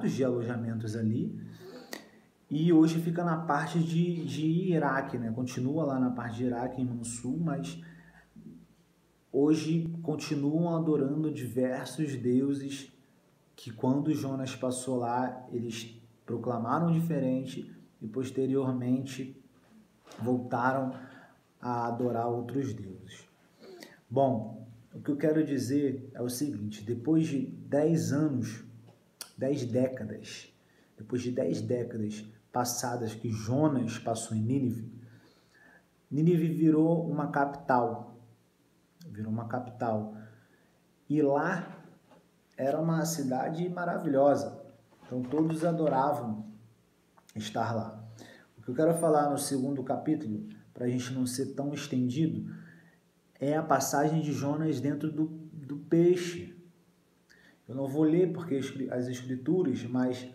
de alojamentos ali, e hoje fica na parte de Iraque, né? Continua lá na parte de Iraque, em Mansul, mas hoje continuam adorando diversos deuses que quando Jonas passou lá, eles proclamaram diferente e posteriormente voltaram a adorar outros deuses. Bom, o que eu quero dizer é o seguinte, depois de 10 anos, 10 décadas, depois de 10 décadas passadas que Jonas passou em Nínive, Nínive virou uma capital, e lá era uma cidade maravilhosa, então todos adoravam estar lá. O que eu quero falar no segundo capítulo, para a gente não ser tão estendido, é a passagem de Jonas dentro do peixe. Eu não vou ler porque as escrituras, mas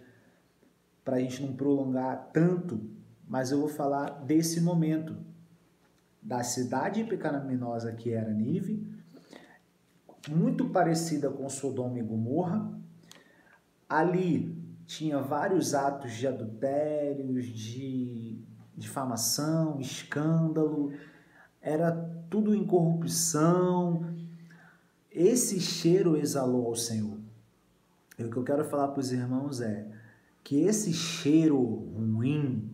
para a gente não prolongar tanto, mas eu vou falar desse momento, da cidade pecaminosa que era Nínive, muito parecida com Sodoma e Gomorra. Ali tinha vários atos de adultérios, de difamação, escândalo, era tudo em corrupção. Esse cheiro exalou ao Senhor. E o que eu quero falar para os irmãos é que esse cheiro ruim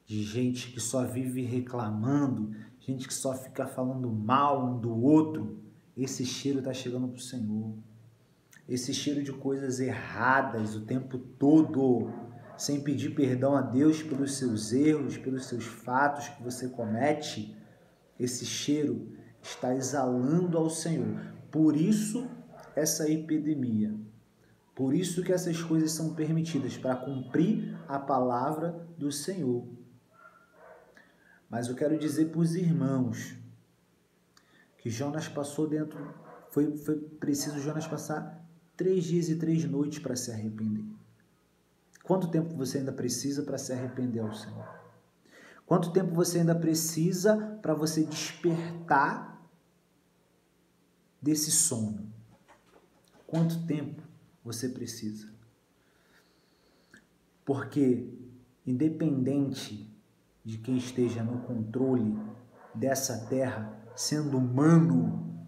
de gente que só vive reclamando, gente que só fica falando mal um do outro, esse cheiro está chegando para o Senhor. Esse cheiro de coisas erradas o tempo todo, sem pedir perdão a Deus pelos seus erros, pelos seus fatos que você comete, esse cheiro está exalando ao Senhor. Por isso, essa epidemia. Por isso que essas coisas são permitidas, para cumprir a palavra do Senhor. Mas eu quero dizer para os irmãos que Jonas passou dentro, foi preciso Jonas passar 3 dias e 3 noites para se arrepender. Quanto tempo você ainda precisa para se arrepender ao Senhor? Quanto tempo você ainda precisa para você despertar desse sono? Quanto tempo você precisa? Porque, independente de quem esteja no controle dessa terra, sendo humano,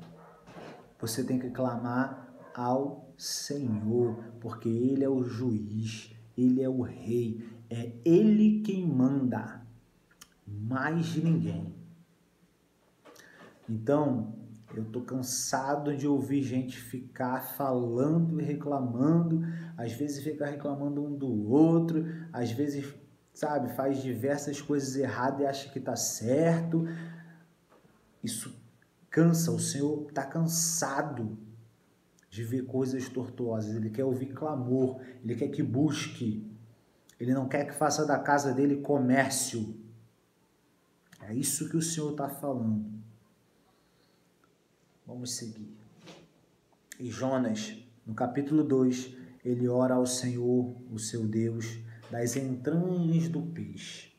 você tem que clamar ao Senhor, porque Ele é o juiz, Ele é o rei, é Ele quem manda, mais ninguém. Então, eu tô cansado de ouvir gente ficar falando e reclamando, às vezes fica reclamando um do outro, às vezes, sabe, faz diversas coisas erradas e acha que tá certo. Isso cansa, o Senhor tá cansado de ver coisas tortuosas, Ele quer ouvir clamor, Ele quer que busque, Ele não quer que faça da casa dele comércio. É isso que o Senhor está falando. Vamos seguir. E Jonas, no capítulo 2, ele ora ao Senhor, o seu Deus, das entranhas do peixe.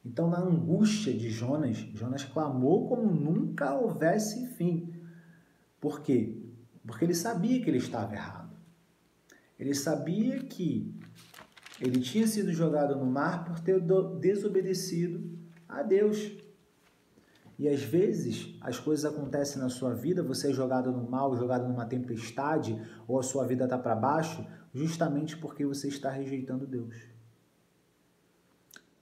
Então, na angústia de Jonas, Jonas clamou como nunca houvesse fim. Por quê? Porque ele sabia que ele estava errado. Ele sabia que ele tinha sido jogado no mar por ter desobedecido a Deus. E às vezes as coisas acontecem na sua vida, você é jogado no mal, jogado numa tempestade, ou a sua vida está para baixo, justamente porque você está rejeitando Deus.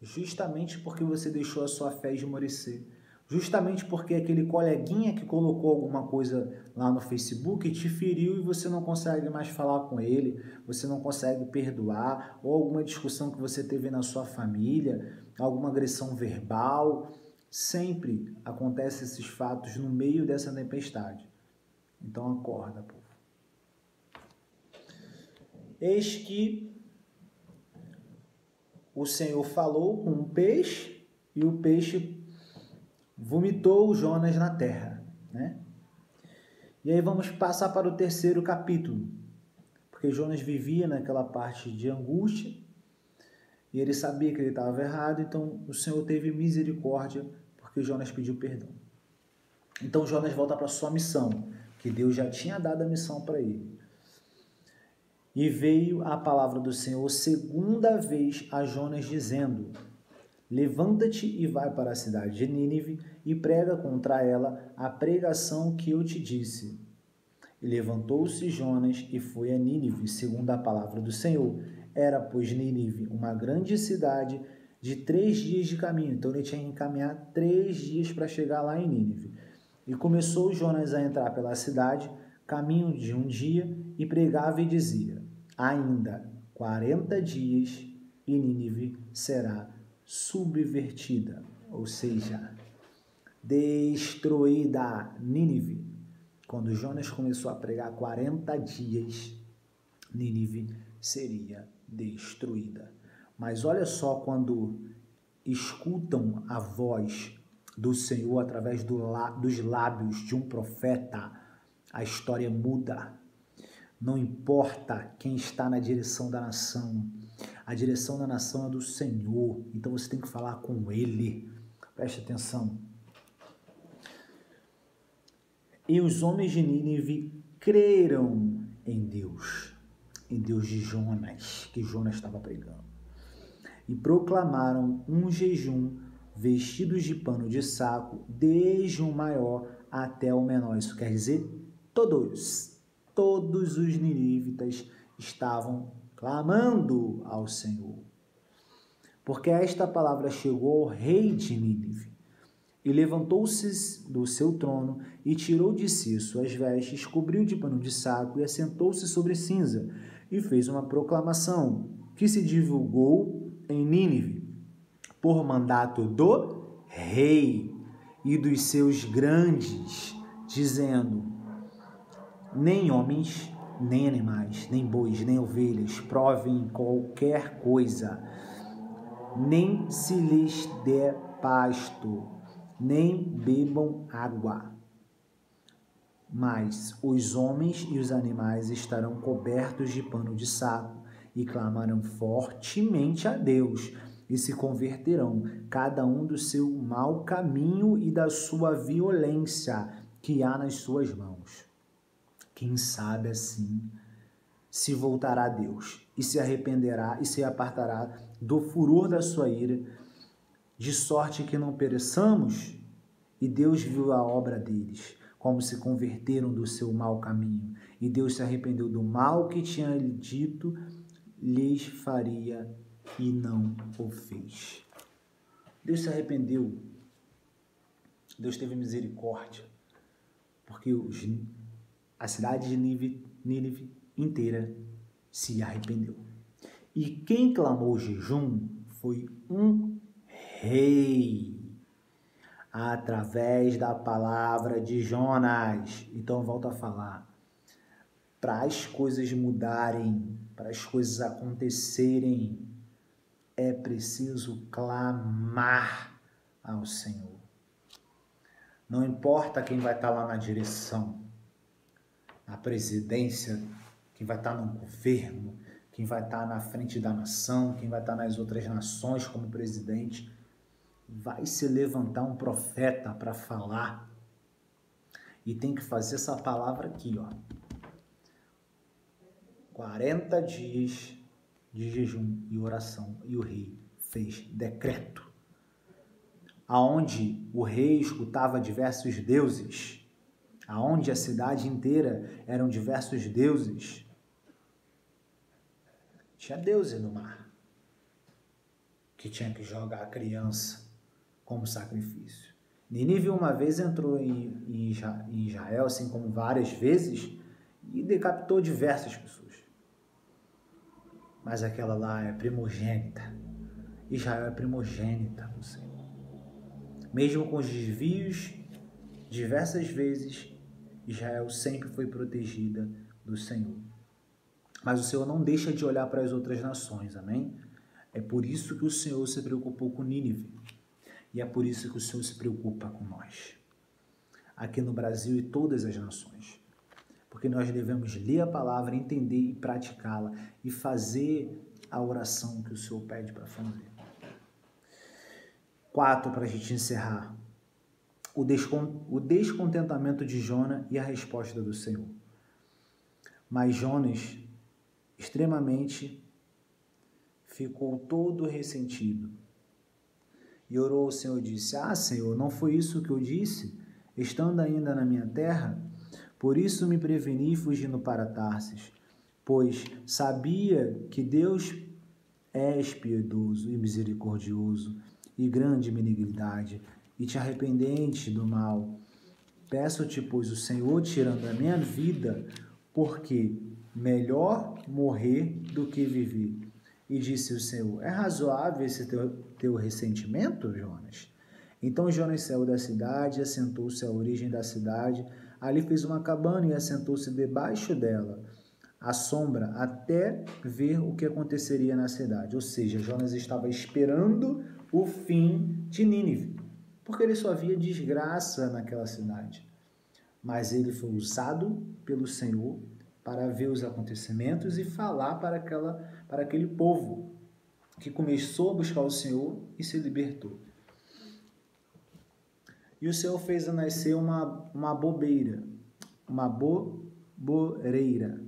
Justamente porque você deixou a sua fé esmorecer. Justamente porque aquele coleguinha que colocou alguma coisa lá no Facebook te feriu e você não consegue mais falar com ele, você não consegue perdoar, ou alguma discussão que você teve na sua família, alguma agressão verbal. Sempre acontecem esses fatos no meio dessa tempestade. Então acorda, povo. Eis que o Senhor falou com um peixe e o peixe vomitou Jonas na terra, né? E aí vamos passar para o terceiro capítulo, porque Jonas vivia naquela parte de angústia e ele sabia que ele estava errado, então o Senhor teve misericórdia porque Jonas pediu perdão. Então Jonas volta para a sua missão, que Deus já tinha dado a missão para ele. E veio a palavra do Senhor segunda vez a Jonas, dizendo: levanta-te e vai para a cidade de Nínive e prega contra ela a pregação que eu te disse. E levantou-se Jonas e foi a Nínive, segundo a palavra do Senhor. Era, pois, Nínive uma grande cidade de 3 dias de caminho. Então ele tinha que caminhar 3 dias para chegar lá em Nínive. E começou Jonas a entrar pela cidade, caminho de um dia, e pregava e dizia: ainda 40 dias e Nínive será subvertida, ou seja, destruída. Nínive. Quando Jonas começou a pregar 40 dias, Nínive seria destruída. Mas olha só, quando escutam a voz do Senhor através dos lábios de um profeta, a história muda. Não importa quem está na direção da nação, a direção da nação é do Senhor, então você tem que falar com Ele. Preste atenção. E os homens de Nínive creram em Deus de Jonas, que Jonas estava pregando, e proclamaram um jejum, vestidos de pano de saco, desde o maior até o menor. Isso quer dizer todos os ninivitas estavam clamando ao Senhor, porque esta palavra chegou ao rei de Nínive. E levantou-se do seu trono e tirou de si suas vestes, cobriu de pano de saco e assentou-se sobre cinza e fez uma proclamação que se divulgou em Nínive por mandato do rei e dos seus grandes, dizendo: nem homens, nem animais, nem bois, nem ovelhas provem qualquer coisa, nem se lhes dê pasto, nem bebam água. Mas os homens e os animais estarão cobertos de pano de saco e clamarão fortemente a Deus e se converterão, cada um do seu mau caminho e da sua violência que há nas suas mãos. Quem sabe assim se voltará a Deus e se arrependerá e se apartará do furor da sua ira, de sorte que não pereçamos. E Deus viu a obra deles, como se converteram do seu mau caminho. E Deus se arrependeu do mal que tinha dito lhes faria e não o fez. Deus se arrependeu. Deus teve misericórdia, porque a cidade de Nínive inteira se arrependeu. E quem clamou jejum foi um rei, através da palavra de Jonas. Então, volto a falar, para as coisas mudarem, para as coisas acontecerem, é preciso clamar ao Senhor. Não importa quem vai estar lá na direção, na presidência, quem vai estar no governo, quem vai estar na frente da nação, quem vai estar nas outras nações como presidente, vai se levantar um profeta para falar e tem que fazer essa palavra aqui, ó. 40 dias de jejum e oração, e o rei fez decreto, aonde o rei escutava diversos deuses, aonde a cidade inteira eram diversos deuses. Tinha deuses no mar que tinha que jogar a criança como sacrifício. Nínive uma vez entrou em Israel, assim como várias vezes, e decapitou diversas pessoas. Mas aquela lá é primogênita. Israel é primogênita do Senhor. Mesmo com os desvios, diversas vezes, Israel sempre foi protegida do Senhor. Mas o Senhor não deixa de olhar para as outras nações, amém? É por isso que o Senhor se preocupou com Nínive. E é por isso que o Senhor se preocupa com nós, aqui no Brasil e todas as nações. Porque nós devemos ler a palavra, entender e praticá-la e fazer a oração que o Senhor pede para fazer. 4, para a gente encerrar. O descontentamento de Jonas e a resposta do Senhor. Mas Jonas extremamente ficou todo ressentido. E orou ao Senhor e disse: Senhor, não foi isso que eu disse, estando ainda na minha terra? Por isso me preveni fugindo para Tarsis, pois sabia que Deus és piedoso e misericordioso e grande benignidade, e te arrependente do mal. Peço-te, pois, o Senhor, tirando a minha vida, porque melhor morrer do que viver. E disse o Senhor: é razoável esse teu ressentimento, Jonas? Então Jonas saiu da cidade, assentou-se à origem da cidade, ali fez uma cabana e assentou-se debaixo dela, à sombra, até ver o que aconteceria na cidade. Ou seja, Jonas estava esperando o fim de Nínive, porque ele só via desgraça naquela cidade. Mas ele foi usado pelo Senhor para ver os acontecimentos e falar para aquele povo que começou a buscar o Senhor e se libertou. E o Senhor fez nascer uma bobeira, uma boreira,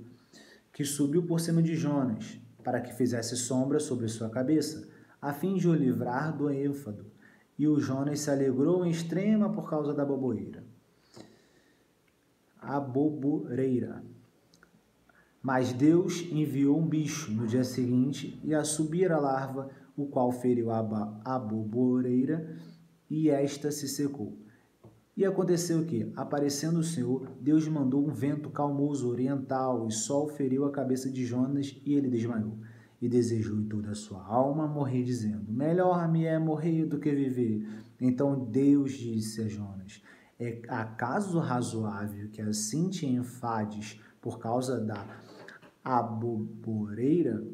que subiu por cima de Jonas, para que fizesse sombra sobre sua cabeça, a fim de o livrar do ênfado. E o Jonas se alegrou em extrema por causa da boboeira. A boboreira. Mas Deus enviou um bicho no dia seguinte e a subir a larva, o qual feriu a boboreira, e esta se secou. E aconteceu que, aparecendo o Senhor, Deus mandou um vento calmoso oriental, e sol feriu a cabeça de Jonas, e ele desmaiou. E desejou em toda a sua alma morrer, dizendo: melhor me é morrer do que viver. Então Deus disse a Jonas: é acaso razoável que assim te enfades por causa da aboboreira?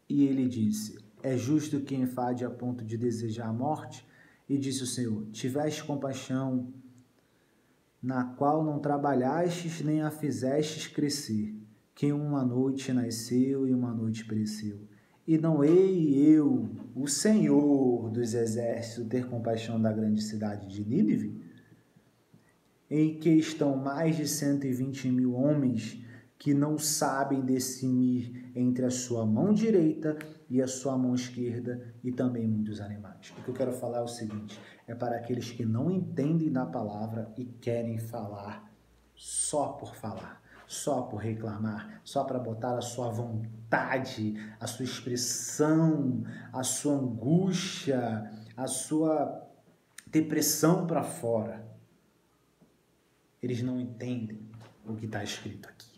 E ele disse: é justo que enfade a ponto de desejar a morte? E disse o Senhor: tiveste compaixão, na qual não trabalhastes nem a fizestes crescer, que uma noite nasceu e uma noite pereceu. E não hei eu, o Senhor dos exércitos, ter compaixão da grande cidade de Nínive, em que estão mais de 120.000 homens que não sabem discernir entre a sua mão direita e a sua mão esquerda, e também muitos animais. O que eu quero falar é o seguinte: é para aqueles que não entendem da palavra e querem falar só por reclamar, só para botar a sua vontade, a sua expressão, a sua angústia, a sua depressão para fora. Eles não entendem o que está escrito aqui.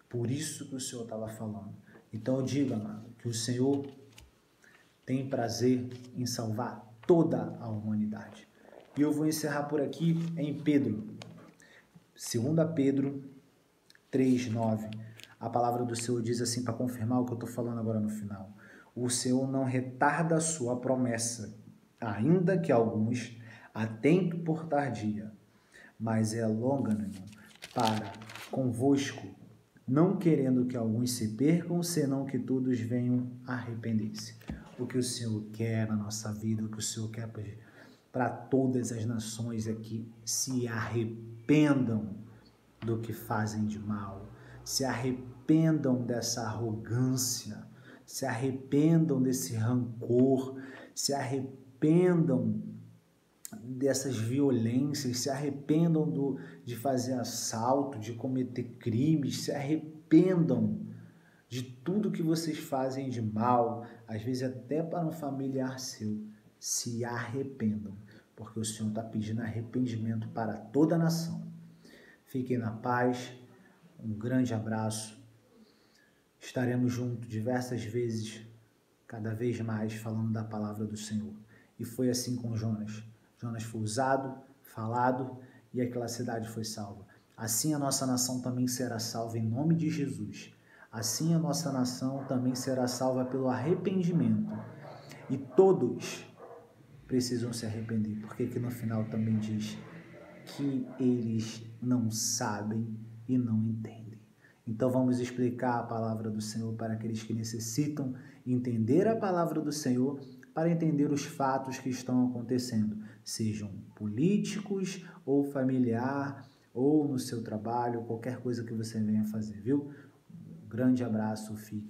Por isso que o Senhor estava falando. Então eu digo, amado, que o Senhor tem prazer em salvar toda a humanidade. E eu vou encerrar por aqui em Pedro. 2 Pedro 3:9. A palavra do Senhor diz assim, para confirmar o que eu estou falando agora no final: o Senhor não retarda a sua promessa, ainda que alguns a tenham por tardia, mas é longânimo para convosco, não querendo que alguns se percam, senão que todos venham a arrepender-se. O que o Senhor quer na nossa vida, o que o Senhor quer para todas as nações é que se arrependam do que fazem de mal, se arrependam dessa arrogância, se arrependam desse rancor, se arrependam dessas violências, se arrependam de fazer assalto, de cometer crimes, se arrependam de tudo que vocês fazem de mal, às vezes até para um familiar seu. Se arrependam, porque o Senhor está pedindo arrependimento para toda a nação. Fiquem na paz, um grande abraço, estaremos juntos diversas vezes, cada vez mais falando da palavra do Senhor. E foi assim com Jonas. Jonas foi usado, falado, e aquela cidade foi salva. Assim a nossa nação também será salva em nome de Jesus. Assim a nossa nação também será salva pelo arrependimento. E todos precisam se arrepender, porque aqui no final também diz que eles não sabem e não entendem. Então vamos explicar a palavra do Senhor para aqueles que necessitam entender a palavra do Senhor, para entender os fatos que estão acontecendo, sejam políticos ou familiar, ou no seu trabalho, qualquer coisa que você venha fazer, viu? Grande abraço, fique